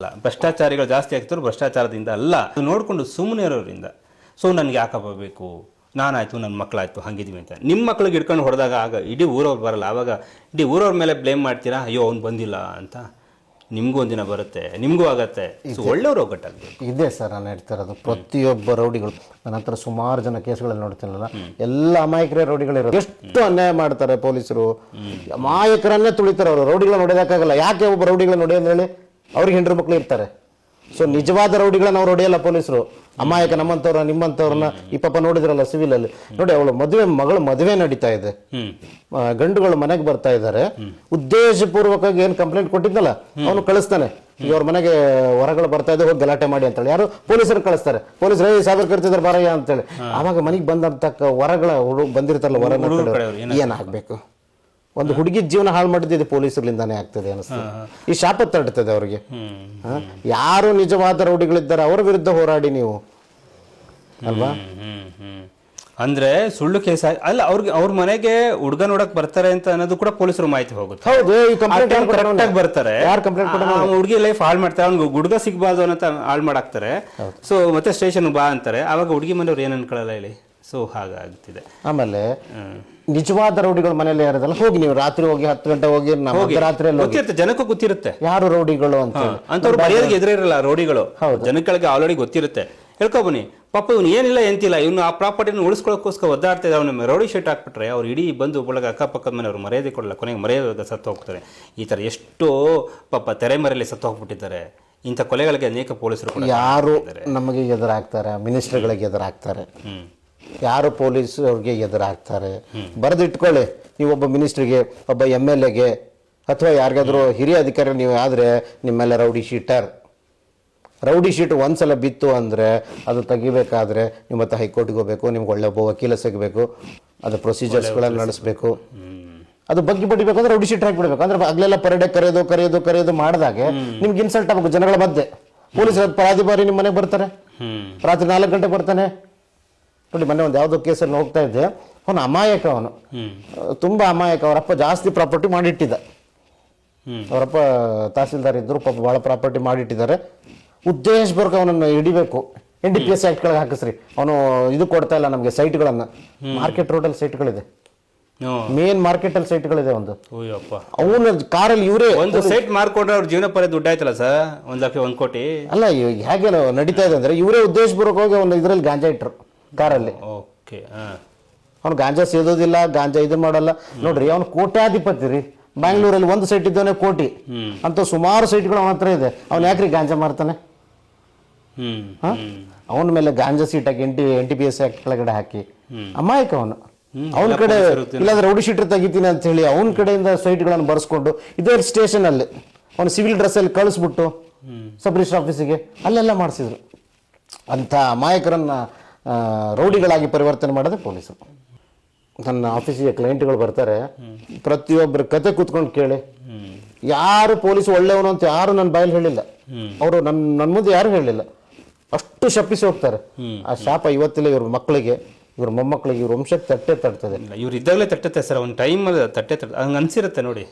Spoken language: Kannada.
ಅಲ್ಲ, ಭ್ರಷ್ಟಾಚಾರಿಗಳು ಜಾಸ್ತಿ ಆಗ್ತಿರೋ ಭ್ರಷ್ಟಾಚಾರದಿಂದ ಅಲ್ಲ, ಅದು ನೋಡಿಕೊಂಡು ಸುಮ್ಮನೆ ಇರೋರಿಂದ. ಸೊ ನನಗೆ ಯಾಕಪ್ಪ ಬೇಕು, ನಾನಾಯ್ತು ನನ್ನ ಮಕ್ಕಳಾಯ್ತು ಹಂಗಿದೀವಿ ಅಂತ ನಿಮ್ಮ ಮಕ್ಳಿಗೆ ಹಿಡ್ಕೊಂಡು ಹೊಡೆದಾಗ ಆಗ ಇಡೀ ಊರವ್ರು ಬರಲ್ಲ. ಆವಾಗ ಇಡೀ ಊರವ್ರ ಮೇಲೆ ಬ್ಲೇಮ್ ಮಾಡ್ತೀರಾ, ಅಯ್ಯೋ ಅವ್ನು ಬಂದಿಲ್ಲ ಅಂತ. ನಿಮಗೂ ಒಂದಿನ ಬರುತ್ತೆ, ನಿಮಗೂ ಆಗತ್ತೆ. ಒಳ್ಳೆಯವರು ಒಗ್ಗಟ್ಟಾಗಬೇಕು. ಇದೆ ಸರ್ ನಾನು ಹೇಳ್ತಿರೋದು. ಪ್ರತಿಯೊಬ್ಬ ರೌಡಿಗಳು, ನನ್ನ ಹತ್ರ ಸುಮಾರು ಜನ ಕೇಸ್ಗಳಲ್ಲಿ ನೋಡ್ತೀನಲ್ಲ, ಎಲ್ಲ ಅಮಾಯಕರೇ ರೌಡಿಗಳಿರೋದು. ಎಷ್ಟು ಅನ್ಯಾಯ ಮಾಡ್ತಾರೆ ಪೊಲೀಸರು, ಅಮಾಯಕರನ್ನೇ ತುಳಿತಾರೆ ಅವರು. ರೌಡಿಗಳನ್ನ ಹೊಡೆಯೋಕ್ಕಾಗಲ್ಲ. ಯಾಕೆ ಒಬ್ಬ ರೌಡಿಗಳನ್ನ ಹೊಡೆಯೋದು ಹೇಳಿ? ಅವ್ರಿಗೆ ಹೆಂಡ್ರು ಮಕ್ಳು ಇರ್ತಾರೆ. ಸೊ ನಿಜವಾದ ರೌಡಿಗಳನ್ನ ಅವ್ರು ಹೊಡೆಯಲ್ಲ ಪೊಲೀಸರು. ಅಮಾಯಕ ನಮ್ಮಂಥವ್ರನ್ನ ನಿಮ್ಮಂಥವ್ರನ್ನ ಈ ಪಾಪ ನೋಡಿದ್ರಲ್ಲ ಸಿವಿಲ್ ಅಲ್ಲಿ ನೋಡಿ, ಅವಳು ಮಗಳು ಮದುವೆ ನಡೀತಾ ಇದೆ, ಗಂಡುಗಳು ಮನೆಗೆ ಬರ್ತಾ ಇದ್ದಾರೆ, ಉದ್ದೇಶಪೂರ್ವಕವಾಗಿ ಏನ್ ಕಂಪ್ಲೇಂಟ್ ಕೊಟ್ಟಿದ್ನಲ್ಲ ಅವನು ಕಳಿಸ್ತಾನೆ, ಈಗ ಅವ್ರ ಮನೆಗೆ ಹೊರಗಳು ಬರ್ತಾ ಇದೆ, ಹೋಗಿ ಗಲಾಟೆ ಮಾಡಿ ಅಂತೇಳಿ ಯಾರು ಪೊಲೀಸರು ಕಳಿಸ್ತಾರೆ. ಪೊಲೀಸರು ಸಾಗರ್ ಕರ್ತಿದ್ದಾರೆ ಬಾರಯ್ಯ ಅಂತೇಳಿ. ಆವಾಗ ಮನೆಗೆ ಬಂದಂತ ಹೊರಗಳ ಬಂದಿರ್ತಾರಲ್ಲ ಹೊರ ಏನಾಗ್ಬೇಕು? ಒಂದು ಹುಡುಗಿ ಜೀವನ ಹಾಳು ಮಾಡಿದ್ದು ಪೊಲೀಸರಿಂದಾನೇ ಆಗ್ತದೆ ಅನಿಸ್ತದೆ. ಈ ಶಾಪ ತಡ್ತದೆ ಅವ್ರಿಗೆ. ಯಾರು ನಿಜವಾದ ರೌಡಿಗಳಿದ್ದಾರೆ ಅವರ ವಿರುದ್ಧ ಹೋರಾಡಿ ನೀವು, ಅಲ್ವಾ? ಅಂದ್ರೆ ಸುಳ್ಳು ಕೇಸ್ ಅಲ್ಲ, ಅವ್ರ ಮನೆಗೆ ಹುಡುಗ ನೋಡಕ್ ಬರ್ತಾರೆ ಅಂತ ಅನ್ನೋದು ಕೂಡ ಪೊಲೀಸರು ಮಾಹಿತಿ ಹೋಗುತ್ತೆ. ಹೌದು, ಬರ್ತಾರೆ, ಹುಡುಗಿ ಲೈಫ್ ಹಾಳು ಮಾಡ್ತಾರೆ, ಅವ್ನಿಗೆ ಹುಡುಗ ಸಿಗ್ಬಾರ್ದು ಅಂತ ಹಾಳು ಮಾಡಾಕ್ತಾರೆ. ಸೊ ಮತ್ತೆ ಸ್ಟೇಷನ್ ಬಾ ಅಂತಾರೆ. ಆವಾಗ ಹುಡುಗಿ ಮನೆಯವ್ರು ಏನ್ ಅನ್ಕೊಳ್ಳಲ್ಲ ಹೇಳಿ. ಸೊ ಹಾಗಾಗ್ತಿದೆ. ಆಮೇಲೆ ನಿಜವಾದ ರೌಡಿಗಳು ಮನೇಲಿ ಯಾರದಲ್ಲ, ಹೋಗಿ ನೀವು ರಾತ್ರಿ ಹೋಗಿ 10 ಗಂಟೆ ಹೋಗಿ ಗೊತ್ತಿರುತ್ತೆ, ಜನಕ್ಕೂ ಗೊತ್ತಿರುತ್ತೆ ಯಾರು ರೌಡಿಗಳು ಅಂತ. ಅಂತವ್ರು ಮರ್ಯಾದೆಗೆ ಎದುರಿರಲ್ಲ ರೌಡಿಗಳು. ಜನಗಳಿಗೆ ಆಲ್ರೆಡಿ ಗೊತ್ತಿರುತ್ತೆ. ಹೇಳ್ಕೊ ಬನ್ನಿ, ಪಾಪ ಇವ್ನು ಏನಿಲ್ಲ ಎಂತಿಲ್ಲ, ಇವ್ನು ಆ ಪ್ರಾಪರ್ಟಿನ ಉಳಿಸ್ಕೊಳ್ಳೋಕ್ಕೋಸ್ಕರ ಒದ್ದಾಡ್ತಾ ಇದ್ದಾರೆ. ಅವ್ನ ರೌಡಿ ಶೀಟ್ ಹಾಕ್ಬಿಟ್ರೆ ಅವ್ರು ಇಡೀ ಬಂದು ಒಳಗ ಅಕ್ಕಪಕ್ಕದ ಮನೆ ಅವ್ರು ಮರ್ಯಾದೆ ಕೊಡಲ್ಲ, ಕೊನೆಗೆ ಮರ್ಯಾದೆ ಸತ್ತು ಹೋಗ್ತಾರೆ. ಈ ತರ ಎಷ್ಟೋ ಪಾಪ ತೆರೆಮರೆಯಲ್ಲಿ ಸತ್ತು ಹೋಗ್ಬಿಟ್ಟಿದ್ದಾರೆ. ಇಂಥ ಕೊಲೆಗಳಿಗೆ ಅನೇಕ ಪೊಲೀಸರು ಯಾರು ನಮಗೆ ಎದುರಾಗ್ತಾರೆ, ಮಿನಿಸ್ಟರ್ಗಳಿಗೆ ಎದುರಾಗ್ತಾರೆ, ಯಾರು ಪೊಲೀಸ್ ಅವ್ರಿಗೆ ಎದುರಾಗ್ತಾರೆ. ಬರೆದಿಟ್ಕೊಳ್ಳಿ, ನೀವು ಒಬ್ಬ ಮಿನಿಸ್ಟ್ರಿಗೆ, ಒಬ್ಬ MLAಗೆ ಅಥವಾ ಯಾರಿಗಾದ್ರೂ ಹಿರಿಯ ಅಧಿಕಾರಿ ನೀವು ಆದರೆ ನಿಮ್ಮೆಲ್ಲ ರೌಡಿ ಶೀಟ್ ಒಂದ್ಸಲ ಬಿತ್ತು ಅಂದರೆ ಅದು ತೆಗಿಬೇಕಾದ್ರೆ ನೀವು ಮತ್ತೆ ಹೈಕೋರ್ಟ್ಗೆ ಹೋಗಬೇಕು, ನಿಮ್ಗೆ ಒಳ್ಳೆ ಒಬ್ಬ ವಕೀಲ ಸಿಗಬೇಕು, ಅದು ಪ್ರೊಸೀಜರ್ಸ್ಗಳನ್ನು ನಡೆಸಬೇಕು. ಅದು ಬಗ್ಗೆ ಬಡಿಬೇಕು ಅಂದ್ರೆ ರೌಡಿ ಶೀಟ್ ಹಾಕಿಬಿಡ್ಬೇಕು. ಅಂದ್ರೆ ಆಗ್ಲೆಲ್ಲ ಪರಡೆ ಕರೆಯೋದು ಮಾಡಿದಾಗೆ ನಿಮ್ಗೆ ಇನ್ಸಲ್ಟ್ ಆಗಬೇಕು ಜನಗಳ ಮಧ್ಯೆ. ಪೊಲೀಸರ ಪರಾಧಿಕಾರಿ ನಿಮ್ಮ ಮನೆಗೆ ಬರ್ತಾರೆ, ರಾತ್ರಿ 4 ಗಂಟೆಗೆ ಬರ್ತಾನೆ. ನೋಡಿ, ಮೊನ್ನೆ ಒಂದು ಯಾವುದೋ ಕೇಸಲ್ಲಿ ಹೋಗ್ತಾ ಇದ್ದೆ, ಅವನು ಅಮಾಯಕ, ಅವನು ತುಂಬಾ ಅಮಾಯಕ. ಅವರಪ್ಪ ಜಾಸ್ತಿ ಪ್ರಾಪರ್ಟಿ ಮಾಡಿಟ್ಟಿದ್ದ, ಅವರಪ್ಪ ತಹಸೀಲ್ದಾರ್ ಇದ್ರು, ಪಾಪ ಭಾಳ ಪ್ರಾಪರ್ಟಿ ಮಾಡಿಟ್ಟಿದ್ದಾರೆ. ಉದ್ದೇಶಪೂರ್ವಕ ಅವನನ್ನು ಹಿಡಿಬೇಕು, NDPS ಆಕ್ಟ್ ಕೆಳಗೆ ಹಾಕಿಸ್ರಿ. ಅವನು ಇದು ಕೊಡ್ತಾ ಇಲ್ಲ ನಮಗೆ ಸೈಟ್ಗಳನ್ನ. ಮಾರ್ಕೆಟ್ ರೋಡಲ್ಲಿ ಸೈಟ್ಗಳಿದೆ, ಮೇನ್ ಮಾರ್ಕೆಟ್ ಅಲ್ಲಿ ಸೈಟ್ಗಳಿದೆ. ಒಂದು ಅವನ ಕಾರಲ್ಲಿ ಇವರೇ ಒಂದು ಸೈಟ್ ಮಾರ್ಕೊಂಡ್ರೆ ಅವ್ರ ಜೀವನ ಪರ್ಯ ದುಡ್ಡು ಆಯ್ತಲ್ಲ ಸರ್, 1 ಲಕ್ಷ 1 ಕೋಟಿ ಅಲ್ಲ. ಹೇಗೆ ನಡೀತಾ ಇದೆ ಅಂದ್ರೆ ಇವರೇ ಉದ್ದೇಶಪೂರ್ವಕವಾಗಿ ಅವನು ಇದ್ರಲ್ಲಿ ಗಾಂಜಾ ಇಟ್ರು ಕಾರಲ್ಲಿ. ಅವ್ನು ಗಾಂಜಾ ಸೇದೋದಿಲ್ಲ, ಗಾಂಜಾ ಇದು ಮಾಡಲ್ಲ. ನೋಡ್ರಿ, ಅವ್ನು ಕೋಟ್ಯಾಧಿಪತಿ ರೀ. ಬ್ಯಾಂಗ್ಳೂರಲ್ಲಿ ಒಂದು ಸೈಟ್ ಇದ್ದಾನೆ ಕೋಟಿ ಅಂತ, ಸುಮಾರು ಸೈಟ್ಗಳು ಅವನ ಹತ್ರ ಇದೆ. ಅವ್ನು ಯಾಕ್ರಿ ಗಾಂಜಾ ಮಾರ್ತಾನೆ? ಅವನ ಮೇಲೆ ಗಾಂಜಾ ಸೀಟ್ ಹಾಕಿ NDPS ಆಕ್ಟ್ ಕೆಳಗಡೆ ಹಾಕಿ ಅಮಾಯಕ ಅವನು. ಅವನ ಕಡೆ ಇಲ್ಲಾಂದ್ರೆ ರೌಡಿ ಶೀಟರ್ ತೆಗಿತೀನಿ ಅಂತ ಹೇಳಿ ಅವನ ಕಡೆಯಿಂದ ಸೈಟ್ಗಳನ್ನು ಬರ್ಸ್ಕೊಂಡು ಇದೇ ಸ್ಟೇಷನ್ ಅಲ್ಲಿ ಅವನು ಸಿವಿಲ್ ಡ್ರೆಸ್ ಅಲ್ಲಿ ಕಳಿಸ್ಬಿಟ್ಟು ಸಬ್ ರಿಜಿಸ್ಟರ್ ಆಫೀಸಿಗೆ ಅಲ್ಲೆಲ್ಲ ಮಾಡಿಸಿದ್ರು. ಅಂತ ಅಮಾಯಕರನ್ನ ರೌಡಿಗಳಾಗಿ ಪರಿವರ್ತನೆ ಮಾಡೋದೇ ಪೊಲೀಸರು. ನನ್ನ ಆಫೀಸಿಗೆ ಕ್ಲೈಂಟ್ಗಳು ಬರ್ತಾರೆ, ಪ್ರತಿಯೊಬ್ಬರ ಕತೆ ಕೂತ್ಕೊಂಡು ಕೇಳಿ, ಯಾರು ಪೊಲೀಸ್ ಒಳ್ಳೆಯವನು ಅಂತ ಯಾರು ನನ್ನ ಬಾಯಲ್ಲಿ ಹೇಳಿಲ್ಲ. ಅವರು ನನ್ನ ಮುಂದೆ ಯಾರು ಹೇಳಿಲ್ಲ, ಅಷ್ಟು ಶಪಿಸಿ ಹೋಗ್ತಾರೆ. ಆ ಶಾಪ ಇವತ್ತಿಲ್ಲ ಇವ್ರ ಮಕ್ಕಳಿಗೆ, ಇವ್ರ ಮೊಮ್ಮಕ್ಕಳಿಗೆ, ಇವ್ರ ವಂಶಕ್ಕೆ ತಟ್ಟೆ ತಡ್ತದೆ. ಇವ್ರು ಇದ್ದಾಗಲೇ ತಟ್ಟುತ್ತೆ ಸರ್, ಒಂದು ಟೈಮಲ್ಲಿ ತಟ್ಟೆ ಹಂಗೆ ಅನ್ಸಿರುತ್ತೆ ನೋಡಿ.